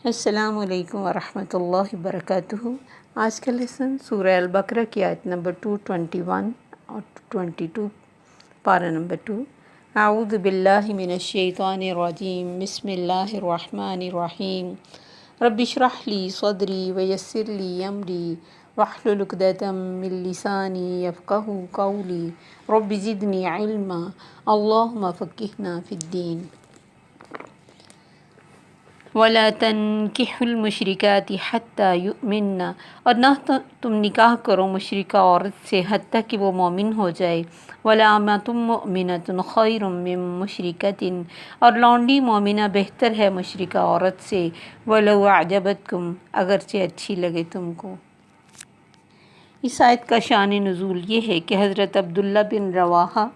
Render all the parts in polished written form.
السلام علیکم ورحمۃ اللہ وبرکاتہ۔ آج کا لیسن سورہ البقرہ کی آیت نمبر 221 اور 222، پارہ نمبر 2۔ اعوذ باللہ من الشیطان الرجیم، بسم اللہ الرحمن الرحیم۔ رب اشرح لی صدری ویسر لی امری واحلل عقدۃ من لسانی یفقہوا قولی رب زدنی علما اللہم فقہنا فی الدین۔ وَلَا تَنْكِحُوا الْمُشْرِكَاتِ حَتَّى يُؤْمِنَّ، اور نہ تم نکاح کرو مشرکہ عورت سے حتیٰ کہ وہ مومن ہو جائے۔ وَلَا أَمَةٌ مُؤْمِنَةٌ خَيْرٌ مِّن مُشْرِكَةٍ، اور لونڈی مومنہ بہتر ہے مشرکہ عورت سے۔ وَلَوْ أَعْجَبَتْكُمْ، اگرچہ اچھی لگے تم کو۔ اس آیت کا شان نزول یہ ہے کہ حضرت عبداللہ بن رواحہ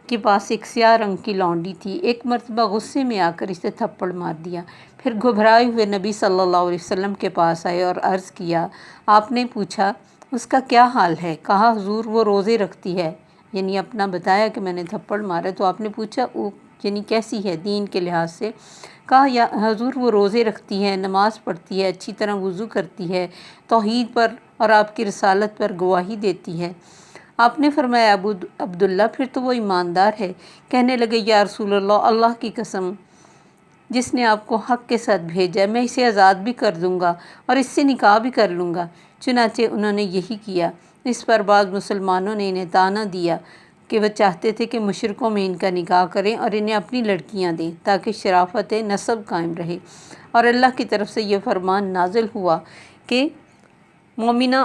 کے پاس ایک سیاہ رنگ کی لونڈی تھی۔ ایک مرتبہ غصے میں آ کر اسے تھپڑ مار دیا، پھر گھبرائے ہوئے نبی صلی اللہ علیہ وسلم کے پاس آئے اور عرض کیا۔ آپ نے پوچھا اس کا کیا حال ہے؟ کہا حضور وہ روزے رکھتی ہے، یعنی اپنا بتایا کہ میں نے تھپڑ مارا۔ تو آپ نے پوچھا وہ یعنی کیسی ہے دین کے لحاظ سے؟ کہا یا حضور وہ روزے رکھتی ہے، نماز پڑھتی ہے، اچھی طرح وضو کرتی ہے، توحید پر اور آپ کی رسالت پر گواہی دیتی ہے۔ آپ نے فرمایا عبداللہ پھر تو وہ ایماندار ہے۔ کہنے لگے یا رسول اللہ، اللہ کی قسم جس نے آپ کو حق کے ساتھ بھیجا، میں اسے آزاد بھی کر دوں گا اور اس سے نکاح بھی کر لوں گا۔ چنانچہ انہوں نے یہی کیا۔ اس پر بعض مسلمانوں نے انہیں طعنہ دیا کہ وہ چاہتے تھے کہ مشرکوں میں ان کا نکاح کریں اور انہیں اپنی لڑکیاں دیں تاکہ شرافت نسب قائم رہے۔ اور اللہ کی طرف سے یہ فرمان نازل ہوا کہ مومنہ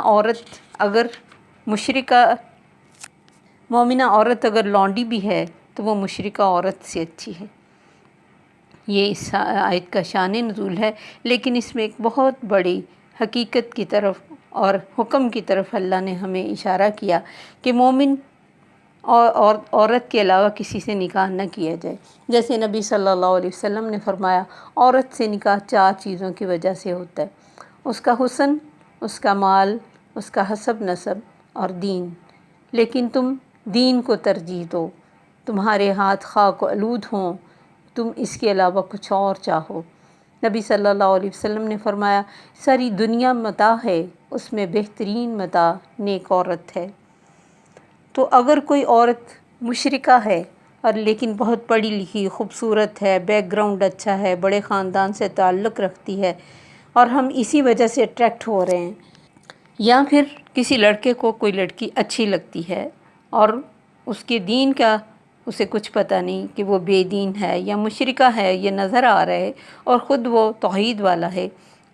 عورت اگر لونڈی بھی ہے تو وہ مشرکہ عورت سے اچھی ہے۔ یہ اس آیت کا شان نزول ہے، لیکن اس میں ایک بہت بڑی حقیقت کی طرف اور حکم کی طرف اللہ نے ہمیں اشارہ کیا کہ مومن اور عورت کے علاوہ کسی سے نکاح نہ کیا جائے۔ جیسے نبی صلی اللہ علیہ وسلم نے فرمایا عورت سے نکاح 4 چیزوں کی وجہ سے ہوتا ہے: اس کا حسن، اس کا مال، اس کا حسب نسب اور دین۔ لیکن تم دین کو ترجیح دو، تمہارے ہاتھ خاک آلود ہوں، تم اس کے علاوہ کچھ اور چاہو۔ نبی صلی اللہ علیہ وسلم نے فرمایا ساری دنیا متاع ہے، اس میں بہترین متاع نیک عورت ہے۔ تو اگر کوئی عورت مشرکہ ہے اور لیکن بہت پڑھی لکھی خوبصورت ہے، بیک گراؤنڈ اچھا ہے، بڑے خاندان سے تعلق رکھتی ہے اور ہم اسی وجہ سے اٹریکٹ ہو رہے ہیں، یا پھر کسی لڑکے کو کوئی لڑکی اچھی لگتی ہے اور اس کے دین کا اسے کچھ پتہ نہیں کہ وہ بے دین ہے یا مشرکہ ہے، یہ نظر آ رہا ہے اور خود وہ توحید والا ہے،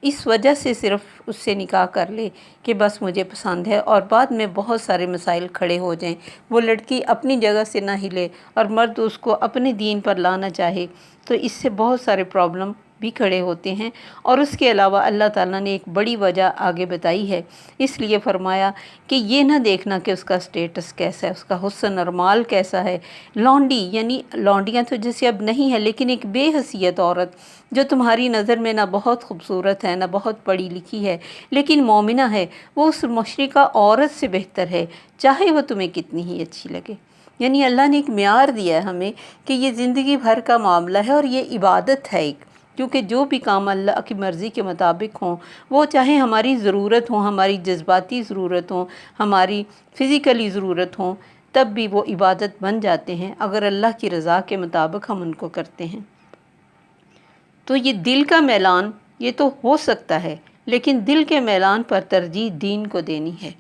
اس وجہ سے صرف اس سے نکاح کر لے کہ بس مجھے پسند ہے، اور بعد میں بہت سارے مسائل کھڑے ہو جائیں، وہ لڑکی اپنی جگہ سے نہ ہلے اور مرد اس کو اپنے دین پر لانا چاہے، تو اس سے بہت سارے پرابلم بھی کھڑے ہوتے ہیں۔ اور اس کے علاوہ اللہ تعالیٰ نے ایک بڑی وجہ آگے بتائی ہے، اس لیے فرمایا کہ یہ نہ دیکھنا کہ اس کا سٹیٹس کیسا ہے، اس کا حسن اور مال کیسا ہے۔ لونڈی یعنی لونڈیاں تو جیسے اب نہیں ہے، لیکن ایک بے حیثیت عورت جو تمہاری نظر میں نہ بہت خوبصورت ہے نہ بہت پڑھی لکھی ہے لیکن مومنہ ہے، وہ اس مشرکہ عورت سے بہتر ہے، چاہے وہ تمہیں کتنی ہی اچھی لگے۔ یعنی اللہ نے ایک معیار دیا ہے ہمیں کہ یہ زندگی بھر کا معاملہ ہے اور یہ عبادت ہے ایک، کیونکہ جو بھی کام اللہ کی مرضی کے مطابق ہوں، وہ چاہے ہماری ضرورت ہوں، ہماری جذباتی ضرورت ہوں، ہماری فزیکلی ضرورت ہوں، تب بھی وہ عبادت بن جاتے ہیں اگر اللہ کی رضا کے مطابق ہم ان کو کرتے ہیں۔ تو یہ دل کا میلان یہ تو ہو سکتا ہے، لیکن دل کے میلان پر ترجیح دین کو دینی ہے،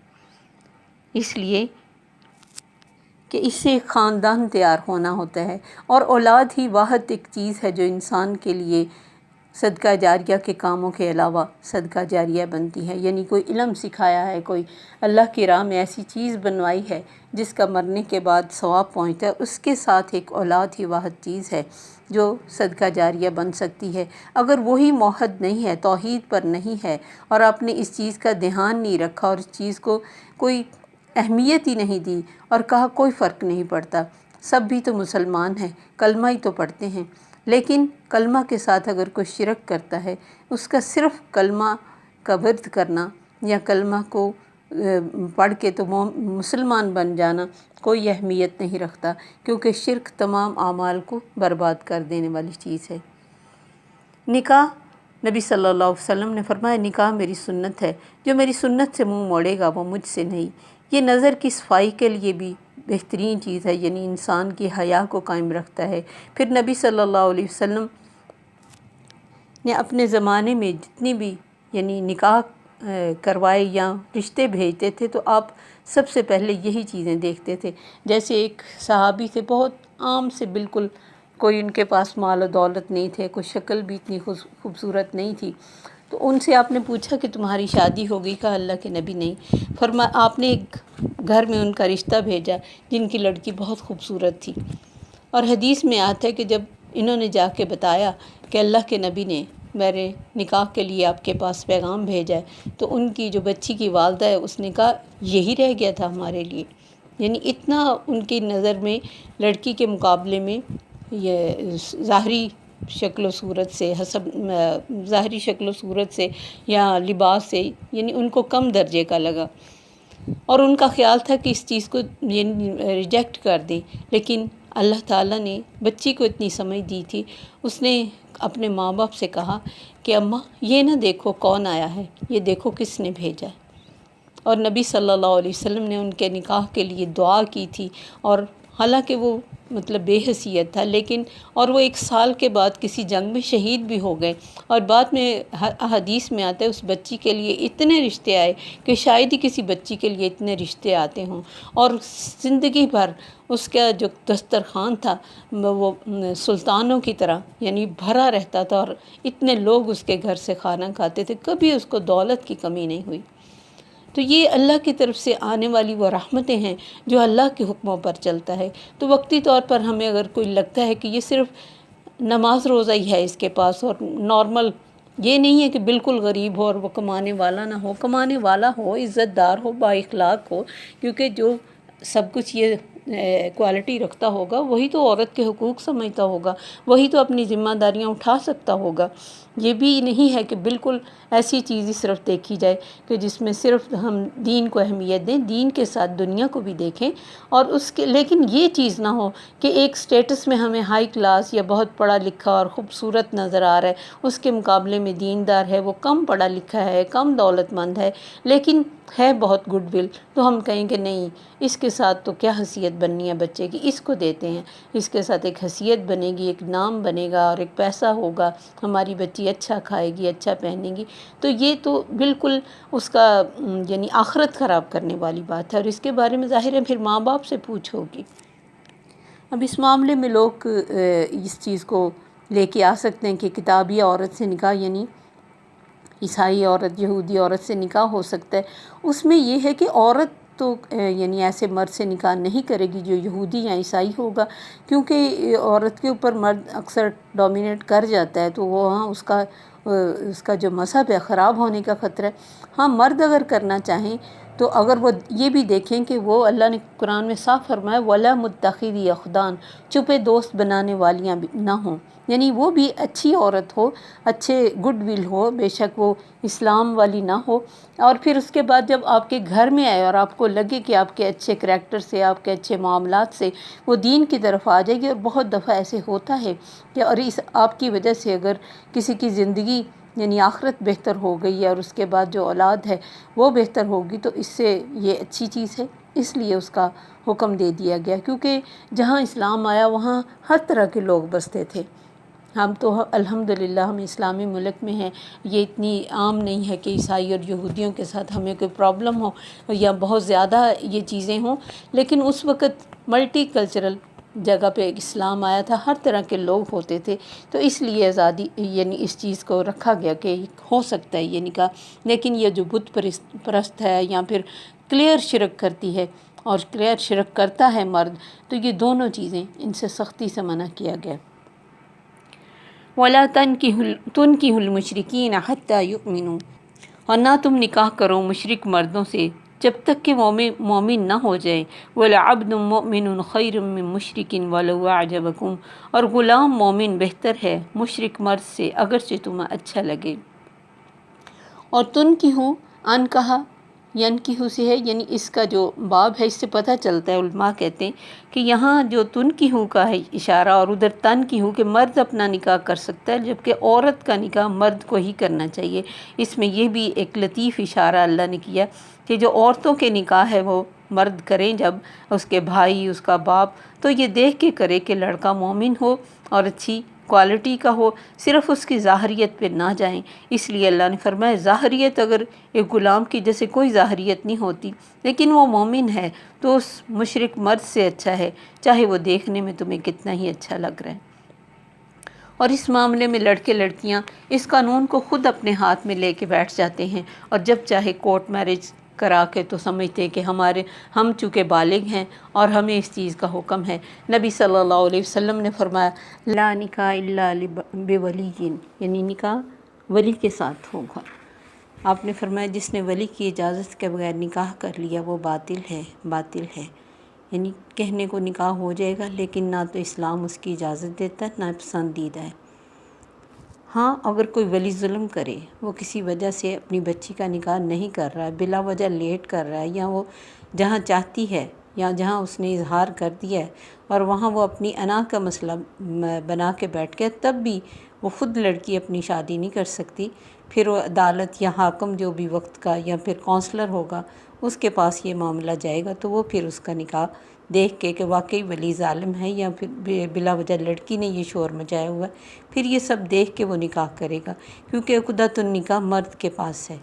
اس لیے کہ اس سے ایک خاندان تیار ہونا ہوتا ہے، اور اولاد ہی واحد ایک چیز ہے جو انسان کے لیے صدقہ جاریہ کے کاموں کے علاوہ صدقہ جاریہ بنتی ہے۔ یعنی کوئی علم سکھایا ہے، کوئی اللہ کی راہ میں ایسی چیز بنوائی ہے جس کا مرنے کے بعد ثواب پہنچتا ہے، اس کے ساتھ ایک اولاد ہی واحد چیز ہے جو صدقہ جاریہ بن سکتی ہے۔ اگر وہی موحد نہیں ہے، توحید پر نہیں ہے، اور آپ نے اس چیز کا دھیان نہیں رکھا اور اس چیز کو کوئی اہمیت ہی نہیں دی اور کہا کوئی فرق نہیں پڑتا، سب بھی تو مسلمان ہیں، کلمہ ہی تو پڑھتے ہیں، لیکن کلمہ کے ساتھ اگر کوئی شرک کرتا ہے، اس کا صرف کلمہ کا ورد کرنا یا کلمہ کو پڑھ کے تو مسلمان بن جانا کوئی اہمیت نہیں رکھتا، کیونکہ شرک تمام اعمال کو برباد کر دینے والی چیز ہے۔ نکاح نبی صلی اللہ علیہ وسلم نے فرمایا نکاح میری سنت ہے، جو میری سنت سے منہ موڑے گا وہ مجھ سے نہیں۔ یہ نظر کی صفائی کے لیے بھی بہترین چیز ہے، یعنی انسان کی حیا کو قائم رکھتا ہے۔ پھر نبی صلی اللہ علیہ وسلم نے اپنے زمانے میں جتنی بھی یعنی نکاح کروائے یا رشتے بھیجتے تھے تو آپ سب سے پہلے یہی چیزیں دیکھتے تھے۔ جیسے ایک صحابی تھے، بہت عام سے، بالکل کوئی ان کے پاس مال و دولت نہیں تھے، کوئی شکل بھی اتنی خوبصورت نہیں تھی، تو ان سے آپ نے پوچھا کہ تمہاری شادی ہو گئی؟ کہا اللہ کے نبی نہیں۔ آپ نے ایک گھر میں ان کا رشتہ بھیجا جن کی لڑکی بہت خوبصورت تھی، اور حدیث میں آتا ہے کہ جب انہوں نے جا کے بتایا کہ اللہ کے نبی نے میرے نکاح کے لیے آپ کے پاس پیغام بھیجا ہے، تو ان کی جو بچی کی والدہ ہے اس نے کہا یہی رہ گیا تھا ہمارے لیے۔ یعنی اتنا ان کی نظر میں لڑکی کے مقابلے میں یہ ظاہری شکل و صورت سے، ظاہری شکل و صورت سے یا لباس سے، یعنی ان کو کم درجے کا لگا، اور ان کا خیال تھا کہ اس چیز کو ریجیکٹ کر دیں۔ لیکن اللہ تعالیٰ نے بچی کو اتنی سمجھ دی تھی، اس نے اپنے ماں باپ سے کہا کہ اماں یہ نہ دیکھو کون آیا ہے، یہ دیکھو کس نے بھیجا ہے۔ اور نبی صلی اللہ علیہ وسلم نے ان کے نکاح کے لیے دعا کی تھی، اور حالانکہ وہ بے حیثیت تھا، لیکن اور وہ 1 سال کے بعد کسی جنگ میں شہید بھی ہو گئے، اور بعد میں حدیث میں آتا ہے اس بچی کے لیے اتنے رشتے آئے کہ شاید ہی کسی بچی کے لیے اتنے رشتے آتے ہوں، اور زندگی بھر اس کا جو دسترخوان تھا وہ سلطانوں کی طرح یعنی بھرا رہتا تھا، اور اتنے لوگ اس کے گھر سے کھانا کھاتے تھے، کبھی اس کو دولت کی کمی نہیں ہوئی۔ تو یہ اللہ کی طرف سے آنے والی وہ رحمتیں ہیں جو اللہ کے حکموں پر چلتا ہے۔ تو وقتی طور پر ہمیں اگر کوئی لگتا ہے کہ یہ صرف نماز روزہ ہی ہے اس کے پاس اور نارمل، یہ نہیں ہے کہ بالکل غریب ہو اور وہ کمانے والا نہ ہو، کمانے والا ہو، عزت دار ہو، با اخلاق ہو، کیونکہ جو سب کچھ یہ کوالٹی رکھتا ہوگا وہی تو عورت کے حقوق سمجھتا ہوگا، وہی تو اپنی ذمہ داریاں اٹھا سکتا ہوگا۔ یہ بھی نہیں ہے کہ بالکل ایسی چیز ہی صرف دیکھی جائے کہ جس میں صرف ہم دین کو اہمیت دیں، دین کے ساتھ دنیا کو بھی دیکھیں، اور لیکن یہ چیز نہ ہو کہ ایک سٹیٹس میں ہمیں ہائی کلاس یا بہت پڑھا لکھا اور خوبصورت نظر آ رہا ہے، اس کے مقابلے میں دیندار ہے، وہ کم پڑھا لکھا ہے، کم دولت مند ہے، لیکن ہے بہت گڈ ول، تو ہم کہیں کہ نہیں، اس کے ساتھ تو کیا حیثیت بننی ہے بچے کی، اس کو دیتے ہیں، اس کے ساتھ ایک حیثیت بنے گی، ایک نام بنے گا اور ایک پیسہ ہوگا، ہماری بچی اچھا کھائے گی، اچھا پہنے گی۔ تو یہ تو بالکل اس کا یعنی آخرت خراب کرنے والی بات ہے، اور اس کے بارے میں ظاہر ہے پھر ماں باپ سے پوچھو گی۔ اب اس معاملے میں لوگ اس چیز کو لے کے آ سکتے ہیں کہ کتابی عورت سے نکاح یعنی عیسائی عورت، یہودی عورت سے نکاح ہو سکتا ہے۔ اس میں یہ ہے کہ عورت تو یعنی ایسے مرد سے نکاح نہیں کرے گی جو یہودی یا عیسائی ہوگا، کیونکہ عورت کے اوپر مرد اکثر ڈومینیٹ کر جاتا ہے، تو وہاں اس کا جو مذہب ہے خراب ہونے کا خطرہ ہے۔ ہاں، مرد اگر کرنا چاہیں تو اگر وہ یہ بھی دیکھیں کہ وہ اللہ نے قرآن میں صاف فرمایا وَلَا مُتَّخِذِي أَخْدَانٍ، چھپے دوست بنانے والیاں نہ ہوں، یعنی وہ بھی اچھی عورت ہو، اچھے گڈ ول ہو، بے شک وہ اسلام والی نہ ہو، اور پھر اس کے بعد جب آپ کے گھر میں آئے اور آپ کو لگے کہ آپ کے اچھے کریکٹر سے، آپ کے اچھے معاملات سے وہ دین کی طرف آ جائے گی، اور بہت دفعہ ایسے ہوتا ہے کہ اور آپ کی وجہ سے اگر کسی کی زندگی یعنی آخرت بہتر ہو گئی ہے اور اس کے بعد جو اولاد ہے وہ بہتر ہوگی، تو اس سے یہ اچھی چیز ہے، اس لیے اس کا حکم دے دیا گیا، کیونکہ جہاں اسلام آیا وہاں ہر طرح کے لوگ بستے تھے۔ ہم تو الحمدللہ ہم اسلامی ملک میں ہیں، یہ اتنی عام نہیں ہے کہ عیسائی اور یہودیوں کے ساتھ ہمیں کوئی پرابلم ہو یا بہت زیادہ یہ چیزیں ہوں، لیکن اس وقت ملٹی کلچرل جگہ پہ اسلام آیا تھا، ہر طرح کے لوگ ہوتے تھے، تو اس لیے آزادی یعنی اس چیز کو رکھا گیا کہ ہو سکتا ہے یہ نکاح۔ لیکن یہ جو بت پرست ہے یا پھر کلیئر شرک کرتی ہے اور کلیئر شرک کرتا ہے مرد، تو یہ دونوں چیزیں ان سے سختی سے منع کیا گیا۔ وَلَا تُنْكِحُوا الْمُشْرِكِينَ حَتَّى يُؤْمِنُوا، اور نہ تم نکاح کرو مشرک مردوں سے جب تک کہ مومن نہ ہو جائے۔ وَلَعَبْدٌ مُؤْمِنٌ خَيْرٌ مِّن مُشْرِكٍ وَلَوْ أَعْجَبَكُمْ، اور غلام مومن بہتر ہے مشرک مرد سے اگرچہ تمہیں اچھا لگے۔ اور تنکحوا ان کہا ینکحو سے ہے، یعنی اس کا جو باب ہے اس سے پتہ چلتا ہے، علماء کہتے ہیں کہ یہاں جو تنکحو کا ہے اشارہ اور ادھر تنکحو کہ مرد اپنا نکاح کر سکتا ہے، جبکہ عورت کا نکاح مرد کو ہی کرنا چاہیے۔ اس میں یہ بھی ایک لطیف اشارہ اللہ نے کیا کہ جو عورتوں کے نکاح ہے وہ مرد کریں، جب اس کے بھائی، اس کا باپ، تو یہ دیکھ کے کرے کہ لڑکا مومن ہو اور اچھی کوالٹی کا ہو، صرف اس کی ظاہریت پہ نہ جائیں۔ اس لیے اللہ نے فرمایا ظاہریت اگر ایک غلام کی جیسے کوئی ظاہریت نہیں ہوتی لیکن وہ مومن ہے تو اس مشرک مرد سے اچھا ہے، چاہے وہ دیکھنے میں تمہیں کتنا ہی اچھا لگ رہا ہے۔ اور اس معاملے میں لڑکے لڑکیاں اس قانون کو خود اپنے ہاتھ میں لے کے بیٹھ جاتے ہیں، اور جب چاہے کورٹ میرج کرا کے تو سمجھتے ہیں کہ ہم چونکہ بالغ ہیں اور ہمیں اس چیز کا حکم ہے۔ نبی صلی اللہ علیہ وسلم نے فرمایا لا نکاح الا بولی، یعنی نکاح ولی کے ساتھ ہوگا۔ آپ نے فرمایا جس نے ولی کی اجازت کے بغیر نکاح کر لیا وہ باطل ہے، باطل ہے، یعنی کہنے کو نکاح ہو جائے گا لیکن نہ تو اسلام اس کی اجازت دیتا ہے نہ پسندیدہ ہے۔ ہاں اگر کوئی ولی ظلم کرے، وہ کسی وجہ سے اپنی بچی کا نکاح نہیں کر رہا ہے، بلا وجہ لیٹ کر رہا ہے، یا وہ جہاں چاہتی ہے یا جہاں اس نے اظہار کر دیا ہے اور وہاں وہ اپنی انا کا مسئلہ بنا کے بیٹھ گیا، تب بھی وہ خود لڑکی اپنی شادی نہیں کر سکتی، پھر وہ عدالت یا حاکم جو بھی وقت کا یا پھر کونسلر ہوگا اس کے پاس یہ معاملہ جائے گا، تو وہ پھر اس کا نکاح دیکھ کے کہ واقعی ولی ظالم ہے یا پھر بلا وجہ لڑکی نے یہ شور مچایا ہوا ہے، پھر یہ سب دیکھ کے وہ نکاح کرے گا، کیونکہ عقدۃ النکاح مرد کے پاس ہے۔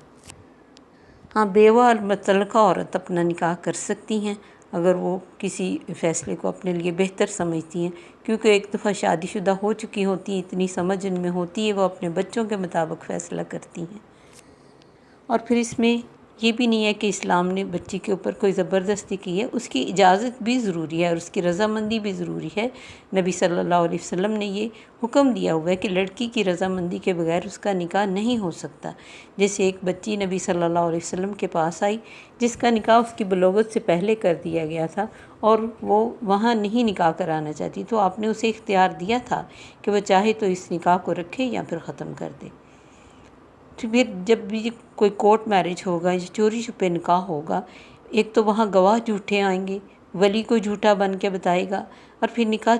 ہاں بیوہ اور مطلقہ عورت اپنا نکاح کر سکتی ہیں اگر وہ کسی فیصلے کو اپنے لیے بہتر سمجھتی ہیں، کیونکہ ایک دفعہ شادی شدہ ہو چکی ہوتی ہیں، اتنی سمجھ ان میں ہوتی ہے، وہ اپنے بچوں کے مطابق فیصلہ کرتی ہیں۔ اور پھر اس میں یہ بھی نہیں ہے کہ اسلام نے بچی کے اوپر کوئی زبردستی کی ہے، اس کی اجازت بھی ضروری ہے اور اس کی رضامندی بھی ضروری ہے۔ نبی صلی اللہ علیہ وسلم نے یہ حکم دیا ہوا ہے کہ لڑکی کی رضامندی کے بغیر اس کا نکاح نہیں ہو سکتا۔ جیسے ایک بچی نبی صلی اللہ علیہ وسلم کے پاس آئی جس کا نکاح اس کی بلوغت سے پہلے کر دیا گیا تھا اور وہ وہاں نہیں نکاح کرانا چاہتی، تو آپ نے اسے اختیار دیا تھا کہ وہ چاہے تو اس نکاح کو رکھے یا پھر ختم کر دے۔ پھر جب بھی کوئی کورٹ میرج ہوگا یا چوری چھپے نکاح ہوگا، ایک تو وہاں گواہ جھوٹے آئیں گے، ولی کو جھوٹا بن کے بتائے گا، اور پھر نکاح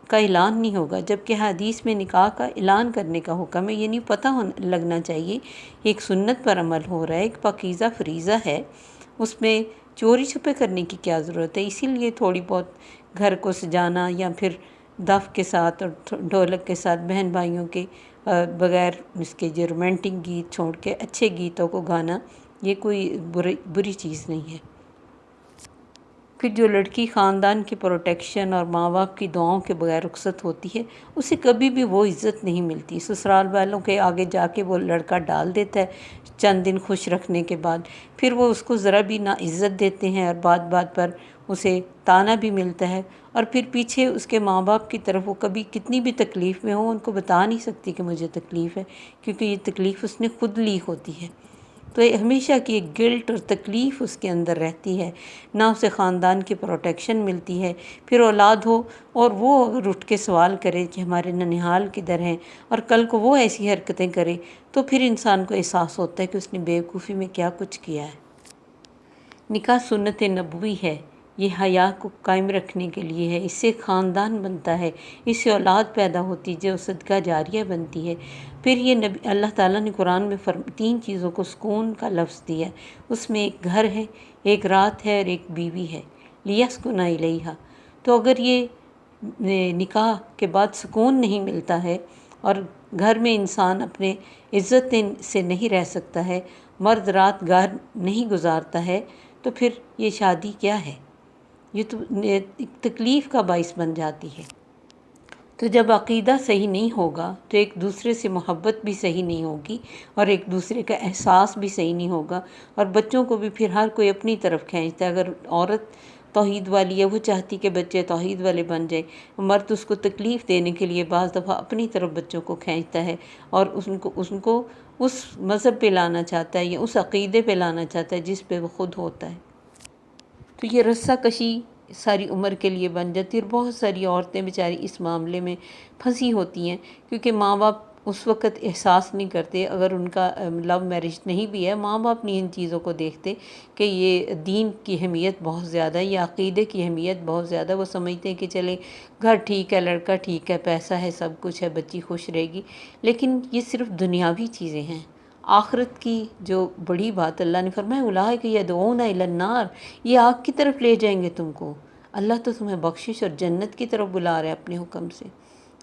کا اعلان نہیں ہوگا، جبکہ حدیث میں نکاح کا اعلان کرنے کا حکم ہے، یہ نہیں پتہ لگنا چاہیے ایک سنت پر عمل ہو رہا ہے، ایک پاکیزہ فریضہ ہے، اس میں چوری چھپے کرنے کی کیا ضرورت ہے۔ اسی لیے تھوڑی بہت گھر کو سجانا یا پھر دف کے ساتھ اور ڈھولک کے ساتھ بہن بھائیوں کے بغیر اس کے جو رومانٹک گیت چھوڑ کے اچھے گیتوں کو گانا، یہ کوئی بری چیز نہیں ہے۔ پھر جو لڑکی خاندان کی پروٹیکشن اور ماں باپ کی دعاؤں کے بغیر رخصت ہوتی ہے، اسے کبھی بھی وہ عزت نہیں ملتی۔ سسرال والوں کے آگے جا کے وہ لڑکا ڈال دیتا ہے چند دن خوش رکھنے کے بعد، پھر وہ اس کو ذرا بھی نہ عزت دیتے ہیں اور بات بات پر اسے طعنہ بھی ملتا ہے، اور پھر پیچھے اس کے ماں باپ کی طرف وہ کبھی کتنی بھی تکلیف میں ہو ان کو بتا نہیں سکتی کہ مجھے تکلیف ہے، کیونکہ یہ تکلیف اس نے خود لی ہوتی ہے۔ تو یہ ہمیشہ کی ایک گلٹ اور تکلیف اس کے اندر رہتی ہے، نہ اسے خاندان کی پروٹیکشن ملتی ہے، پھر اولاد ہو اور وہ اگر اٹھ کے سوال کرے کہ ہمارے ننھیال کدھر ہیں، اور کل کو وہ ایسی حرکتیں کرے، تو پھر انسان کو احساس ہوتا ہے کہ اس نے بے وقوفی میں کیا کچھ کیا ہے۔ نکاح سنت نبوی ہے، یہ حیا کو قائم رکھنے کے لیے ہے، اس سے خاندان بنتا ہے، اس سے اولاد پیدا ہوتی ہے جو صدقہ جاریہ بنتی ہے۔ پھر یہ اللہ تعالیٰ نے قرآن میں 3 چیزوں کو سکون کا لفظ دیا ہے، اس میں ایک گھر ہے، ایک رات ہے اور ایک بیوی ہے، لیسکن الیہا۔ تو اگر یہ نکاح کے بعد سکون نہیں ملتا ہے اور گھر میں انسان اپنے عزت سے نہیں رہ سکتا ہے، مرد رات گاہ نہیں گزارتا ہے، تو پھر یہ شادی کیا ہے؟ یہ تو تکلیف کا باعث بن جاتی ہے۔ تو جب عقیدہ صحیح نہیں ہوگا تو ایک دوسرے سے محبت بھی صحیح نہیں ہوگی اور ایک دوسرے کا احساس بھی صحیح نہیں ہوگا، اور بچوں کو بھی پھر ہر کوئی اپنی طرف کھینچتا ہے۔ اگر عورت توحید والی ہے، وہ چاہتی کہ بچے توحید والے بن جائیں، مرد اس کو تکلیف دینے کے لیے بعض دفعہ اپنی طرف بچوں کو کھینچتا ہے اور ان کو اس مذہب پہ لانا چاہتا ہے یا اس عقیدے پہ لانا چاہتا ہے جس پہ وہ خود ہوتا ہے۔ تو یہ رسہ کشی ساری عمر کے لیے بن جاتی ہے، اور بہت ساری عورتیں بیچاری اس معاملے میں پھنسی ہوتی ہیں، کیونکہ ماں باپ اس وقت احساس نہیں کرتے، اگر ان کا لو میرج نہیں بھی ہے، ماں باپ نہیں ان چیزوں کو دیکھتے کہ یہ دین کی اہمیت بہت زیادہ ہے، یہ عقیدے کی اہمیت بہت زیادہ. وہ سمجھتے ہیں کہ چلے گھر ٹھیک ہے، لڑکا ٹھیک ہے، پیسہ ہے، سب کچھ ہے، بچی خوش رہے گی. لیکن یہ صرف دنیاوی چیزیں ہیں. آخرت کی جو بڑی بات اللہ نے فرمایا اولئک یدعون الی النار، یہ آگ کی طرف لے جائیں گے تم کو. اللہ تو تمہیں بخشش اور جنت کی طرف بلا رہا ہے اپنے حکم سے.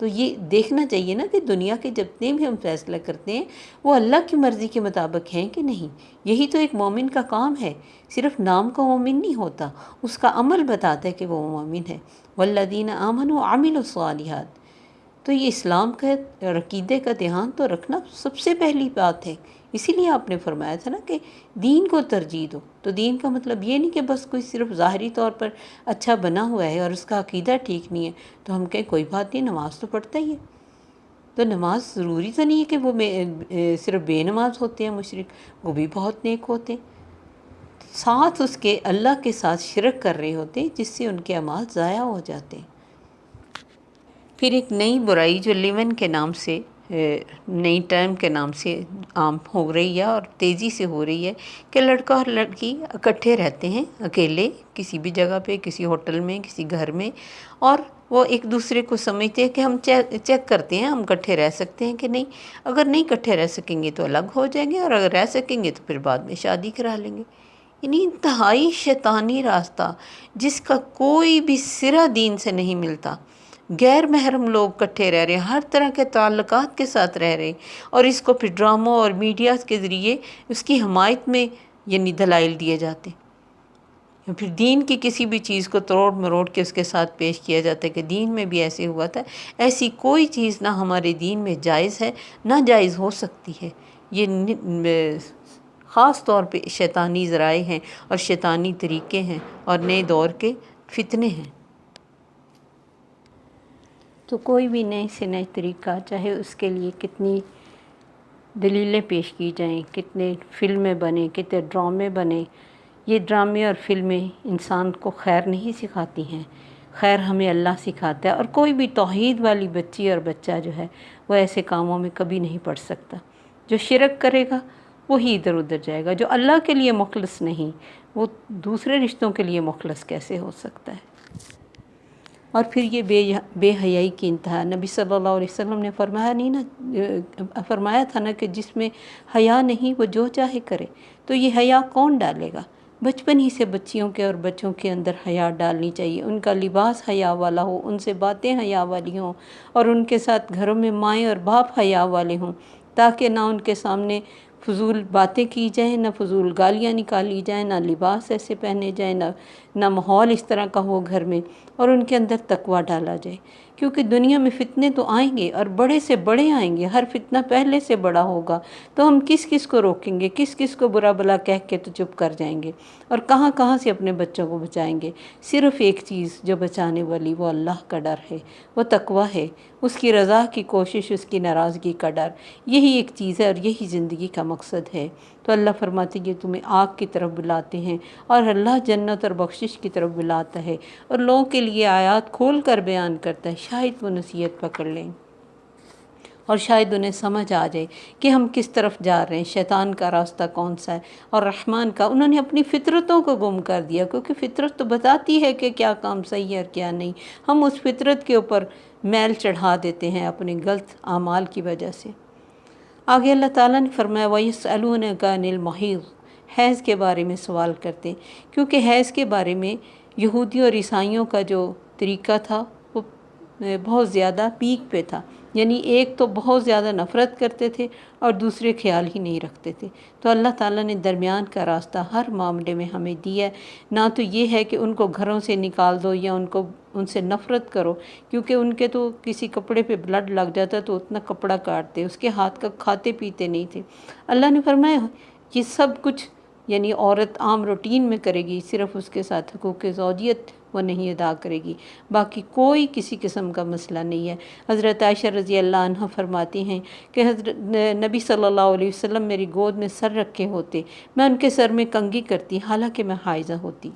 تو یہ دیکھنا چاہیے نا کہ دنیا کے جتنے بھی ہم فیصلہ کرتے ہیں وہ اللہ کی مرضی کے مطابق ہیں کہ نہیں. یہی تو ایک مومن کا کام ہے. صرف نام کا مومن نہیں ہوتا، اس کا عمل بتاتا ہے کہ وہ مومن ہے. والذین آمنوا وعملوا الصالحات. تو یہ اسلام کا عقیدے کا دھیان تو رکھنا سب سے پہلی بات ہے. اسی لیے آپ نے فرمایا تھا نا کہ دین کو ترجیح دو. تو دین کا مطلب یہ نہیں کہ بس کوئی صرف ظاہری طور پر اچھا بنا ہوا ہے اور اس کا عقیدہ ٹھیک نہیں ہے تو ہم کہیں کوئی بات نہیں، نماز تو پڑھتا ہی ہے. تو نماز ضروری تو نہیں ہے کہ وہ صرف بے نماز ہوتے ہیں مشرک، وہ بھی بہت نیک ہوتے ہیں. ساتھ اس کے اللہ کے ساتھ شرک کر رہے ہوتے ہیں جس سے ان کے اعمال ضائع ہو جاتے ہیں. پھر ایک نئی برائی جو لیون کے نام سے، نئی ٹرم کے نام سے عام ہو رہی ہے اور تیزی سے ہو رہی ہے کہ لڑکا اور لڑکی اکٹھے رہتے ہیں اکیلے کسی بھی جگہ پہ، کسی ہوٹل میں، کسی گھر میں، اور وہ ایک دوسرے کو سمجھتے ہیں کہ ہم چیک کرتے ہیں ہم اکٹھے رہ سکتے ہیں کہ نہیں. اگر نہیں اکٹھے رہ سکیں گے تو الگ ہو جائیں گے، اور اگر رہ سکیں گے تو پھر بعد میں شادی کرا لیں گے. یعنی انتہائی شیطانی راستہ جس کا کوئی بھی سرا دین سے نہیں ملتا. غیر محرم لوگ اکٹھے رہ رہے ہیں، ہر طرح کے تعلقات کے ساتھ رہ رہے ہیں، اور اس کو پھر ڈراموں اور میڈیا کے ذریعے اس کی حمایت میں یعنی دلائل دیے جاتے ہیں. پھر دین کی کسی بھی چیز کو توڑ مروڑ کے اس کے ساتھ پیش کیا جاتا ہے کہ دین میں بھی ایسے ہوا تھا. ایسی کوئی چیز نہ ہمارے دین میں جائز ہے نہ جائز ہو سکتی ہے. یہ خاص طور پہ شیطانی ذرائع ہیں اور شیطانی طریقے ہیں اور نئے دور کے فتنے ہیں. تو کوئی بھی نئے سے نئے طریقہ، چاہے اس کے لیے کتنی دلیلیں پیش کی جائیں، کتنے فلمیں بنیں، کتنے ڈرامے بنیں، یہ ڈرامے اور فلمیں انسان کو خیر نہیں سکھاتی ہیں. خیر ہمیں اللہ سکھاتا ہے. اور کوئی بھی توحید والی بچی اور بچہ جو ہے وہ ایسے کاموں میں کبھی نہیں پڑ سکتا. جو شرک کرے گا وہی ادھر ادھر جائے گا. جو اللہ کے لیے مخلص نہیں وہ دوسرے رشتوں کے لیے مخلص کیسے ہو سکتا ہے. اور پھر یہ بے حیائی کی انتہا. نبی صلی اللہ علیہ وسلم نے فرمایا تھا نا کہ جس میں حیا نہیں وہ جو چاہے کرے. تو یہ حیا کون ڈالے گا؟ بچپن ہی سے بچیوں کے اور بچوں کے اندر حیا ڈالنی چاہیے. ان کا لباس حیا والا ہو، ان سے باتیں حیا والی ہوں، اور ان کے ساتھ گھروں میں مائیں اور باپ حیا والے ہوں، تاکہ نہ ان کے سامنے فضول باتیں کی جائیں، نہ فضول گالیاں نکالی جائیں، نہ لباس ایسے پہنے جائیں، نہ ماحول اس طرح کا ہو گھر میں، اور ان کے اندر تقویٰ ڈالا جائے. کیونکہ دنیا میں فتنے تو آئیں گے اور بڑے سے بڑے آئیں گے. ہر فتنہ پہلے سے بڑا ہوگا. تو ہم کس کس کو روکیں گے، کس کس کو برا بلا کہہ کے تو چپ کر جائیں گے، اور کہاں کہاں سے اپنے بچوں کو بچائیں گے. صرف ایک چیز جو بچانے والی وہ اللہ کا ڈر ہے، وہ تقویٰ ہے، اس کی رضا کی کوشش، اس کی ناراضگی کا ڈر. یہی ایک چیز ہے اور یہی زندگی کا مقصد ہے. تو اللہ فرماتے ہیں تمہیں آگ کی طرف بلاتے ہیں اور اللہ جنت اور بخشش کی طرف بلاتا ہے، اور لوگوں کے لیے آیات کھول کر بیان کرتا ہے. شاید وہ نصیحت پکڑ لیں اور شاید انہیں سمجھ آ جائے کہ ہم کس طرف جا رہے ہیں، شیطان کا راستہ کون سا ہے اور رحمان کا. انہوں نے اپنی فطرتوں کو گم کر دیا، کیونکہ فطرت تو بتاتی ہے کہ کیا کام صحیح ہے اور کیا نہیں. ہم اس فطرت کے اوپر میل چڑھا دیتے ہیں اپنے غلط اعمال کی وجہ سے. آگے اللہ تعالیٰ نے فرمایا وَيَسْأَلُونَكَ عَنِ الْمَحِيضِ، حیض کے بارے میں سوال کرتے ہیں. کیونکہ حیض کے بارے میں یہودیوں اور عیسائیوں کا جو طریقہ تھا وہ بہت زیادہ پیک پہ تھا. یعنی ایک تو بہت زیادہ نفرت کرتے تھے اور دوسرے خیال ہی نہیں رکھتے تھے. تو اللہ تعالیٰ نے درمیان کا راستہ ہر معاملے میں ہمیں دیا ہے. نہ تو یہ ہے کہ ان کو گھروں سے نکال دو یا ان سے نفرت کرو، کیونکہ ان کے تو کسی کپڑے پہ بلڈ لگ جاتا تو اتنا کپڑا کاٹتے، اس کے ہاتھ کا کھاتے پیتے نہیں تھے. اللہ نے فرمایا یہ سب کچھ یعنی عورت عام روٹین میں کرے گی، صرف اس کے ساتھ حقوق زوجیت وہ نہیں ادا کرے گی، باقی کوئی کسی قسم کا مسئلہ نہیں ہے. حضرت عائشہ رضی اللہ عنہ فرماتی ہیں کہ حضرت نبی صلی اللہ علیہ وسلم میری گود میں سر رکھے ہوتے، میں ان کے سر میں کنگھی کرتی حالانکہ میں حائضہ ہوتی.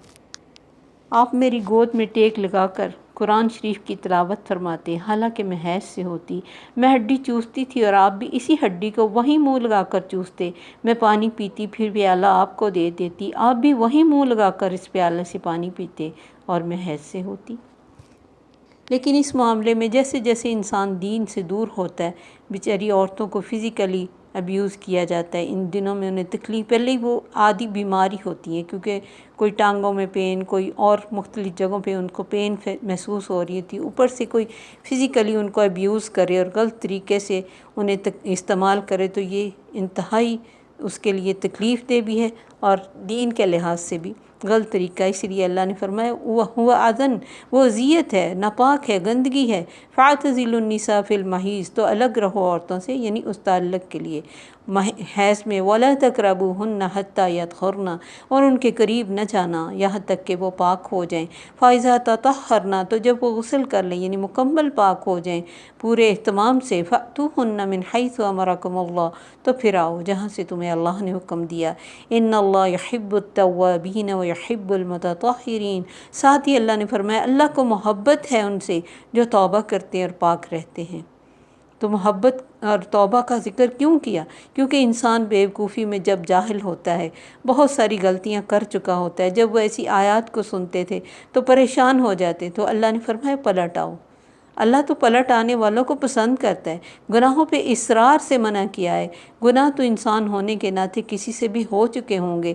آپ میری گود میں ٹیک لگا کر قرآن شریف کی تلاوت فرماتے، حالانکہ میں حیض سے ہوتی، میں ہڈی چوستی تھی اور آپ بھی اسی ہڈی کو وہیں منہ لگا کر چوستے، میں پانی پیتی پھر پیالہ آپ کو دے دیتی، آپ بھی وہیں منہ لگا کر اس پیالے سے پانی پیتے اور میں حیض سے ہوتی۔ لیکن اس معاملے میں جیسے جیسے انسان دین سے دور ہوتا ہے، بیچاری عورتوں کو فزیکلی ابیوز کیا جاتا ہے، ان دنوں میں انہیں تکلیف، پہلے ہی وہ آدھی بیماری ہوتی ہے، کیونکہ کوئی ٹانگوں میں پین، کوئی اور مختلف جگہوں پہ ان کو پین محسوس ہو رہی تھی، اوپر سے کوئی فزیکلی ان کو ابیوز کرے اور غلط طریقے سے انہیں استعمال کرے، تو یہ انتہائی اس کے لیے تکلیف دہ بھی ہے اور دین کے لحاظ سے بھی غلط طریقہ۔ اس لیے اللہ نے فرمایا وہ اذن، وہ اذیت ہے، ناپاک ہے، گندگی ہے، فاعتزلوا النساء فی المحیض، تو الگ رہو عورتوں سے، یعنی اس تعلق کے لیے حیض میں، ولا تقربوہن حتی یطہرن، اور ان کے قریب نہ جانا یہاں تک کہ وہ پاک ہو جائیں، فاذا تطہرن، تو جب وہ غسل کر لیں یعنی مکمل پاک ہو جائیں پورے اہتمام سے، فأتوہن من حیث امرکم اللہ، تو پھر آؤ جہاں سے تمہیں اللہ نے حکم دیا، ان اللہ یحب التوابین ویحب المتطہرین، ساتھ ہی اللہ نے فرمایا اللہ کو محبت ہے ان سے جو توبہ کرتے ہیں اور پاک رہتے ہیں۔ تو محبت اور توبہ کا ذکر کیوں کیا؟ کیونکہ انسان بیوقوفی میں جب جاہل ہوتا ہے، بہت ساری غلطیاں کر چکا ہوتا ہے، جب وہ ایسی آیات کو سنتے تھے تو پریشان ہو جاتے، تو اللہ نے فرمایا پلٹ آؤ۔ اللہ تو پلٹ آنے والوں کو پسند کرتا ہے، گناہوں پہ اصرار سے منع کیا ہے۔ گناہ تو انسان ہونے کے ناطے کسی سے بھی ہو چکے ہوں گے،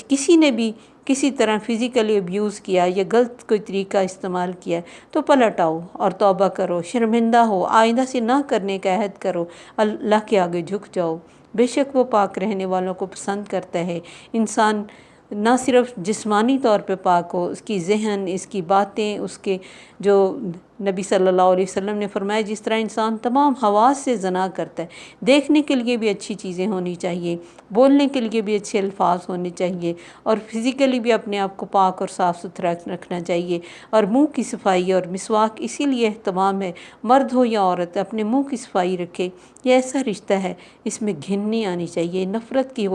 کسی نے بھی کسی طرح فزیکلی ابیوز کیا یا غلط کوئی طریقہ استعمال کیا، تو پلٹ آؤ اور توبہ کرو، شرمندہ ہو، آئندہ سے نہ کرنے کا عہد کرو، اللہ کے آگے جھک جاؤ، بے شک وہ پاک رہنے والوں کو پسند کرتا ہے۔ انسان نہ صرف جسمانی طور پہ پاک ہو، اس کی ذہن، اس کی باتیں، اس کے جو نبی صلی اللہ علیہ وسلم نے فرمایا جس طرح انسان تمام حواس سے زنا کرتا ہے، دیکھنے کے لیے بھی اچھی چیزیں ہونی چاہیے، بولنے کے لیے بھی اچھے الفاظ ہونے چاہیے، اور فزیکلی بھی اپنے آپ کو پاک اور صاف ستھرا رکھنا چاہیے، اور منہ کی صفائی اور مسواک اسی لیے اہتمام ہے، مرد ہو یا عورت اپنے منہ کی صفائی رکھے، یہ ایسا رشتہ ہے اس میں گھن نہیں آنی چاہیے، نفرت کی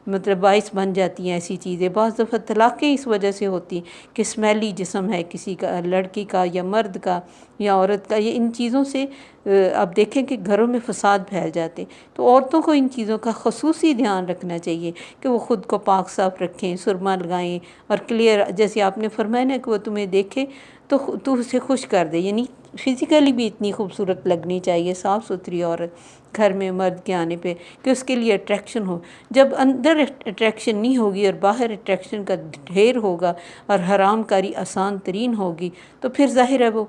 مطلب باعث بن جاتی ہیں ایسی چیزیں۔ بعض دفعہ طلاقیں اس وجہ سے ہوتی ہیں کہ اسمیلی جسم ہے کسی کا، لڑکی کا یا مرد کا یا عورت کا، یہ ان چیزوں سے اب دیکھیں کہ گھروں میں فساد پھیل جاتے، تو عورتوں کو ان چیزوں کا خصوصی دھیان رکھنا چاہیے کہ وہ خود کو پاک صاف رکھیں، سرما لگائیں، اور کلیئر جیسے آپ نے فرمایا نا کہ وہ تمہیں دیکھے تو اسے خوش کر دے، یعنی فزیکلی بھی اتنی خوبصورت لگنی چاہیے صاف ستھری عورت گھر میں مرد کے آنے پہ کہ اس کے لیے اٹریکشن ہو۔ جب اندر اٹریکشن نہیں ہوگی اور باہر اٹریکشن کا ڈھیر ہوگا اور حرام کاری آسان ترین ہوگی، تو پھر ظاہر ہے وہ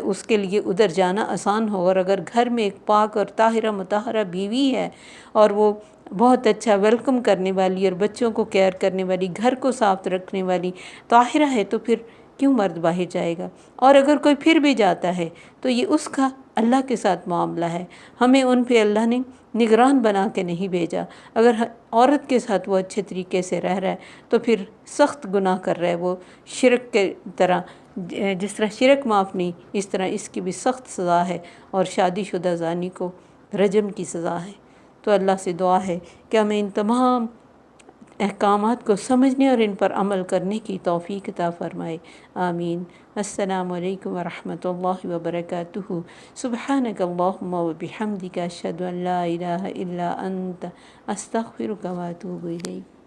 اس کے لیے ادھر جانا آسان ہوگا، اور اگر گھر میں ایک پاک اور طاہرہ مطہرہ بیوی ہے اور وہ بہت اچھا ویلکم کرنے والی اور بچوں کو کیئر کرنے والی، گھر کو صاف رکھنے والی طاہرہ ہے، تو پھر کیوں مرد باہر جائے گا؟ اور اگر کوئی پھر بھی جاتا ہے تو یہ اس کا اللہ کے ساتھ معاملہ ہے، ہمیں ان پہ اللہ نے نگران بنا کے نہیں بھیجا۔ اگر عورت کے ساتھ وہ اچھے طریقے سے رہ رہا ہے تو پھر سخت گناہ کر رہا ہے، وہ شرک کے طرح، جس طرح شرک معاف نہیں اس طرح اس کی بھی سخت سزا ہے، اور شادی شدہ زانی کو رجم کی سزا ہے۔ تو اللہ سے دعا ہے کہ ہمیں ان تمام احکامات کو سمجھنے اور ان پر عمل کرنے کی توفیق عطا فرمائے، آمین۔ السلام علیکم ورحمۃ اللہ وبرکاتہ۔ سبحانک اللہم وبحمدک، اشہد ان لا الہ الا انت، استغفرک واتوب الیک۔